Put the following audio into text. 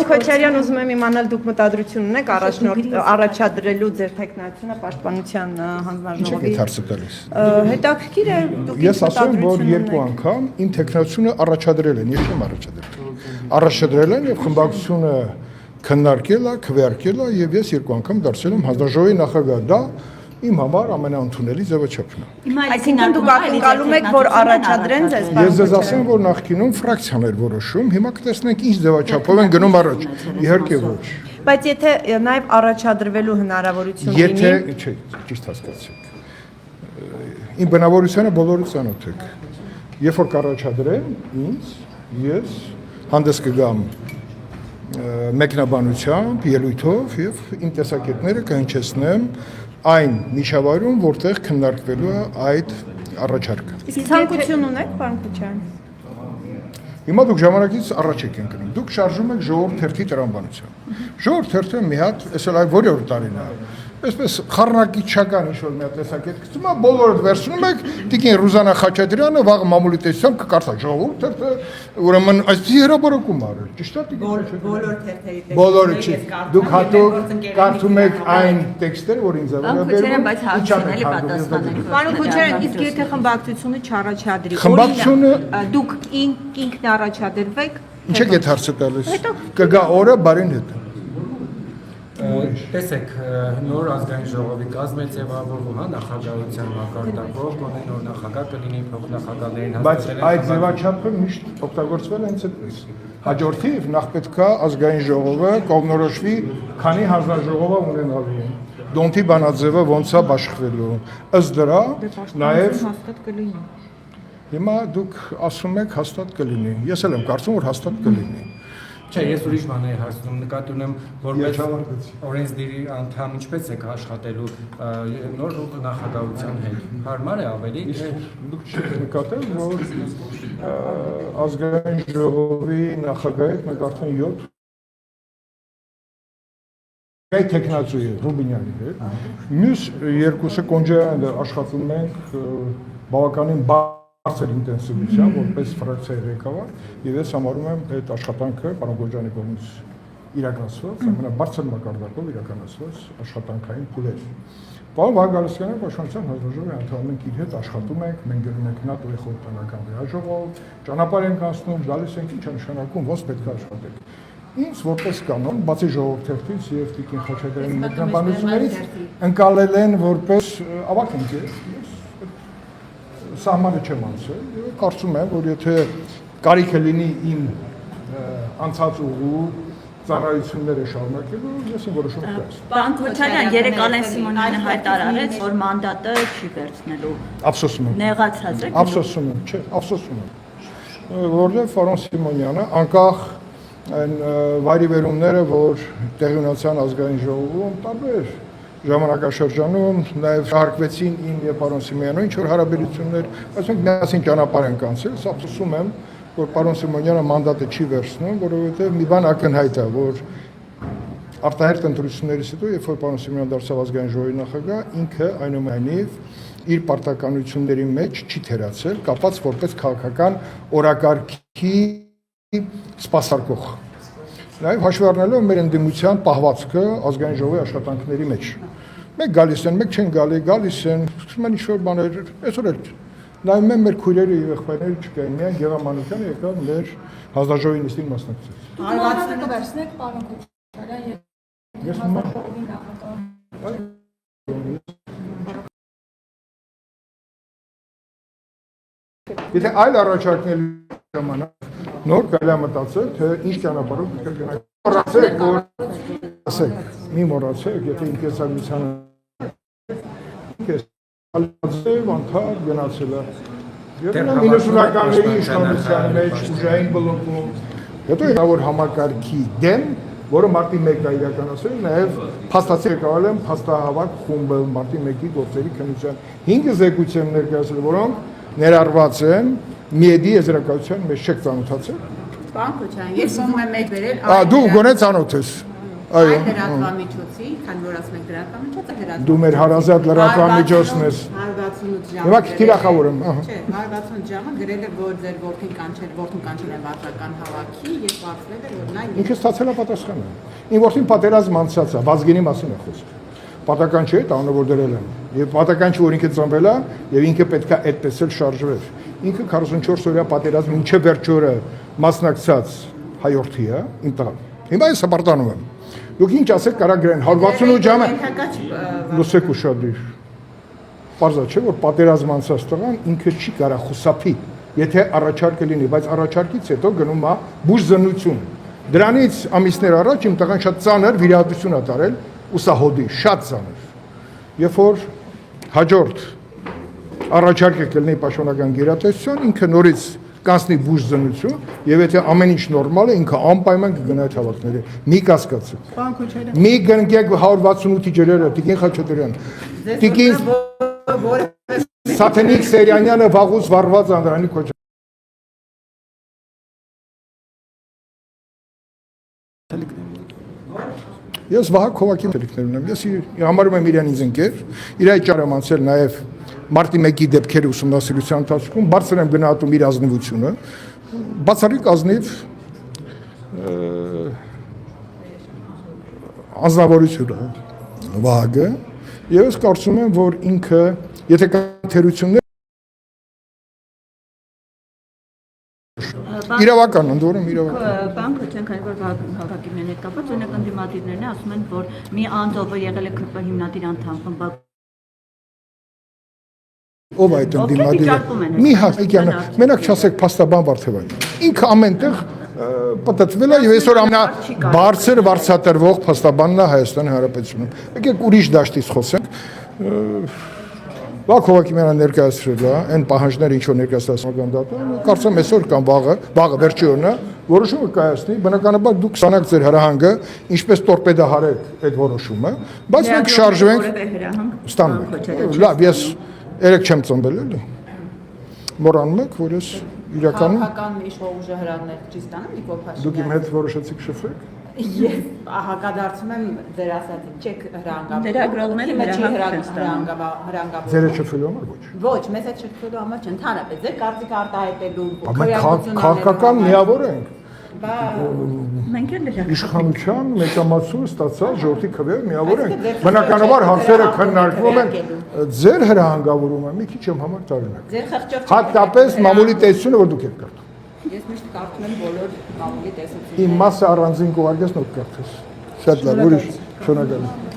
Քոչարյան, ուզում եմ իմանալ դուք մտադրություն ունեք առաջադրելու ձեր տեխնացիոնը պաշտպանության հանձնաժողովի։ Հետաքրքիր է դուք Ես ասում եմ, որ երկու անգամ իմ տեխնացիոնը առաջադրել են, ես չեմ առաջադրել։ Առաջադրել են եւ խմբակցությունը քննարկել է, քվեարկել է եւ ես երկու անգամ դարձել եմ հանձնաժողովի նախագահ։ Դա իմ համար ամենաընդունելի ձևաչափն է։ Այսինքն դուք ակնկալում եք, որ առաջադրեն ձեզ։ Ես ձեզ ասեմ, որ նախկինում ֆրակցիան էր որոշում, հիմա կտեսնենք ինչ ձևաչափով են գնում առաջ։ Իհարկե ոչ։ Բայց եթե նաեւ առաջադրվելու հնարավորություն լինի։ Եթե, չէ, ճիշտ հասկացեք։ Իմ բնավորությունը բոլորը ծանոթ եք։ Երբ որ կառաջադրեն ինձ, ես հանդես կգամ մեկնաբանությամբ, ելույթով եւ իմ տեսակետները կհնչեցնեմ այն միջավայրում, որտեղ քննարկվելու է այդ առաջարկը։ Իսկ ցանկություն ունեք, պարոն Քոչարյան։ Հիմա դուք ժամանակից առաջ եք ընկնում։ Դուք շարժում եք ժողովուրդ թերթի տրամաբանությամբ։ Ժողովուրդ թերթը մի հատ, այսօր այ որի տարին է։ Այսպես խառնակիչական ինչ-որ մի հատ տեսակետ գցում է, բոլորը վերցնում եք, տիկին Ռուզանա Խաչատրյանը վաղ մամուլի տեսությամբ կկարդա ժողովուրդ թերթը, ուրեմն այսպեսի հրապարակում արել։ Ճիշտ է, տիկին Խաչատրյանը։ Բոլոր թերթերի տեքստերը։ Բոլորը չի։ Դուք հատուկ կարդում եք այն տեքստերը, որ ինձ վերաբերում։ Բայց հարցնելի պատասխանեք։ Պարոն Քոչարյան, իսկ եթե խմբակցությունը չառաջադրի, դուք ինքն առաջադրվեք։ Ինչ եք այդ հարցը տալիս։ Կգա օրը բարին հետ։ Տեսեք, նոր ազգային ժողովի կազմ է ձևավորվում, հա, նախագահության մակարդակով, գոնե նոր նախագահ կլինի, փոխնախագահներին Բայց այդ ձևաչափը միշտ օգտագործվել է հենց այդպես։ Հաջորդիվ նախ պետքա ազգային ժողովը կողմնորոշվի, քանի հանձնաժողովը ունենալու է։ Դոնտի բանաձևը ոնց է բաշխվելու։ Ըստ դրա նաև հաստատ կլինի։ Հիմա դուք ասում եք հաստատ կլինի։ Ես էլ եմ կարծում, որ հաստատ կլինի։ Չէ, ես ուրիշ բան եմ հասնում, նկատի ունեմ, որպես օրենսդիրի անդամ ինչպես եք աշխատելու նոր նախագահության հետ։ Հարմար է ավելի։ Դուք չեք նկատել, որ ազգային ժողովի նախագահը մենք արդեն 7 Այդ տեխնացու է Ռուբինյանի հետ։ Մյուս երկուսը կոնջերանդ աշխատում ենք բավականին բարձր ինտենսիվությամբ, որպես ֆրակցիայի ղեկավար, եւ ես համարում եմ այդ աշխատանքը պարոն Գորջյանի կողմից իրականացված, ամենաբարձր մակարդակով իրականացված աշխատանքային փուլեր։ Պարոն Վահագնյանը Պաշտպանության հանձնաժողովի անդամ ենք իր հետ աշխատում ենք, մենք գնում ենք ՆԱՏՕ-ի խորհրդանական վեհաժողով, ճանապարհ ենք անցնում, գալիս ենք ինչ է նշանակում, ոնց պետք է աշխատենք։ Ինձ որպես կանոն, բացի ժողովրդից եւ Տիկին Խաչատրյանի մեկնաբանություններից ընկալել են որպես ավակ ընկեր։ Սահմանը չեմ անցել եւ կարծում եմ, որ եթե կարիքը լինի իմ անցած ուղու ծառայությունները շարունակելու, ես իմ որոշումը կայացնեմ։ Պարոն Քոչարյան, երեք Ալեն Սիմոնյանը հայտարարեց, որ մանդատը չի վերցնելու։ Ափսոսում եմ։ Նեղացած եք։ Ափսոսում եմ, չէ, ափսոսում եմ։ Որովհետեւ Ֆարոն Սիմոնյանը անկախ այն վայրիվերումները, որ տեղի ունեցան ազգային ժողովում, տարբեր ժամանակաշրջանում նաև հարկվեցին իմ եւ պարոն Սիմոնյանի ինչ որ հարաբերություններ, բայց մենք միասին ճանապարհ ենք անցել, սապսում եմ, որ պարոն Սիմոնյանը մանդատը չի վերցնում, որովհետեւ մի բան ակնհայտ է, որ արտահերտ ընտրություններից հետո, երբ որ պարոն Սիմոնյանը դարձավ ազգային ժողովի նախագահ, ինքը այնուամենայնիվ իր պարտականությունների մեջ չի թերացել, կապված որպես քաղաքական օրակարգի սպասարկող։ Նաև հաշվի առնելով մեր ընդդիմության պահվածքը ազգային ժողովի աշխատանքների մեջ։ Մեկ գալիս են, մեկ չեն գալիս են, ուսման ինչ-որ բաներ, այսօր էլ նայում եմ մեր քույրերը եւ եղբայրները չկային, միայն Գեղամանուկյանը եկավ մեր հանձնաժողովի նիստին մասնակցեց։ Հարվածը կվերցնեք, պարոն Քոչարյան, Ես Եթե այլ առաջարկների ժամանակ նոր կարելի մտածել, թե ինչ ճանապարհով պետք է գնանք։ Մոռացեք, որ ասեք, մի մոռացեք, եթե ինքեսագությանը ինքեսալաձև անդար գնացել է։ Եթե 90-ականների իշխանության մեջ ուժային բլոկում, հետո իրավոր համակարգի դեմ, որը մարտի 1-ն է իրականացել, նաև փաստացի եկալ են փաստահավաք խումբը մարտի 1-ի գործերի քննության 5 զեկույցներ ներկայացել, որոնք ներառված են Միեդի եզրակացության մեջ չեք ծանոթացել։ Պարոն Քոչարյան, ես ուզում եմ մեկ վերել։ Դու գոնե ծանոթ ես։ Այո։ Լրատվամիջոցի, քանի որ ասում եք լրատվամիջոցը լրատվամիջոց։ Դու մեր հարազատ լրատվամիջոցն ես։ 168 Հիմա քիթիրախավոր եմ, ահա։ Չէ, 160 ժամը գրել է, որ ձեր որդին կանչել է վարչական հավաքի եւ բացվել է, որ նա Ինքը ստացել է պատասխանը։ Իմ որդին պատերազմ անցած է, Վազգենի մասին է խոսքը։ Պատական չէ, տանը որ դրել են։ Եվ պատական չէ, որ ինքը ծնվել է եւ ինքը պետքա այդպես էլ շարժվեր։ Ինքը 44 օրյա պատերազմ ինչը վերջ օրը մասնակցած հայորդի է, իմ տղան։ Հիմա ես հպարտանում եմ։ Դուք ինչ ասեք կարա գրեն 168 ժամը լուսեք ուշադիր։ Պարզա չէ, որ պատերազմ անցած տղան ինքը չի կարա խուսափի, եթե առաջարկը լինի, բայց առաջարկից հետո գնում է բուժզնություն։ Դրանից ամիսներ առաջ իմ տղան շատ ծանր վիրահատություն է տարել ուսահոդի, շատ ծանր։ Երբ որ հաջորդ առաջարկը կլինի պաշտոնական գերատեսչության, ինքը նորից կանցնի բուժզնություն, եւ եթե ամեն ինչ նորմալ է, ինքը անպայման կգնա այդ հավաքները։ Մի կասկածը։ Մի գնկեք 168-ի ջրերը, Տիկին Խաչատրյան։ Տիկին Սաթենիկ Սերյանյանը վաղուց վառված Անդրանիկ Քոչարյան։ Ես Վահագ Հովակի տելիկներ ունեմ, ես համարում եմ իրան ինձ ընկեր, իր այդ ճարեմ անցել նաև մարտի 1-ի դեպքերը ուսումնասիրության ընթացքում, բարձր եմ գնահատում իր ազնվությունը, բացառիկ ազնիվ անձնավորություն է Վահագը, եւ ես կարծում եմ, որ ինքը, եթե կա թերություններ իրավական, ընդորում իրավական։ Բան քոչեն, քանի որ հակակիրներն հետ կապված, օրինակ ընդդիմադիրներն ասում են, որ մի անձով եղել է ԿՊ հիմնադիր անդամ, Ով այդ ընդդիմադիրը։ Մի հասկանը, մենակ չասեք փաստաբան Վարդևանյան։ Ինքը ամենտեղ պատտվել է եւ այսօր ամենաբարձր վարձատրվող փաստաբանն է Հայաստանի Հանրապետությունում։ Եկեք ուրիշ դաշտից խոսենք։ Վահագ Հովակիմյանը ներկայացրել է այն պահանջները, ինչ որ ներկայացրած մագանդատը, կարծեմ այսօր կամ վաղը վերջի օրն է, որոշումը կայացնի, բնականաբար դուք կստանաք ձեր հրահանգը, ինչպես տորպեդահարեք այդ որոշումը, բայց մենք շարժվենք, ստանում ենք։ Լավ, ես երեք չեմ ծնվել էլի։ Մոռանում եք, որ ես իրականում Քաղաքական իշխող ուժը հրավներ չի ստանում Նիկոլ Փաշինյանը։ դուք իմ հետ որոշեցիք շփվել։ Ես հակադարձում եմ ձեր ասածին, չեք հրանգավոր։ Լրագրողները հրանգավոր։ Ձերը շփվելու համար ոչ։ Ոչ, մեզ այդ շփվելու համար չէ, ընդհանրապես ձեր կարծիքը արտահայտելու Մենք քաղաքական միավոր ենք։ Մենք էլ լրագրող Իշխանության մեծամասնությունը ստացած ժողովրդի քվեով միավոր ենք։ Բնականաբար հարցերը քննարկվում են։ Ձեր հրահանգավորումը մի քիչ եմ համար տարօրինակ։ Ձեր խղճով Հատկապես մամուլի տեսությունը, որ դուք եք կարդում։ Ես միշտ կարդում եմ բոլոր մամուլի տեսությունները։ Իմ մասը առանձին կողարկես նոտ կարդես։ Շատ լավ, ուրիշ շնորհակալ եմ։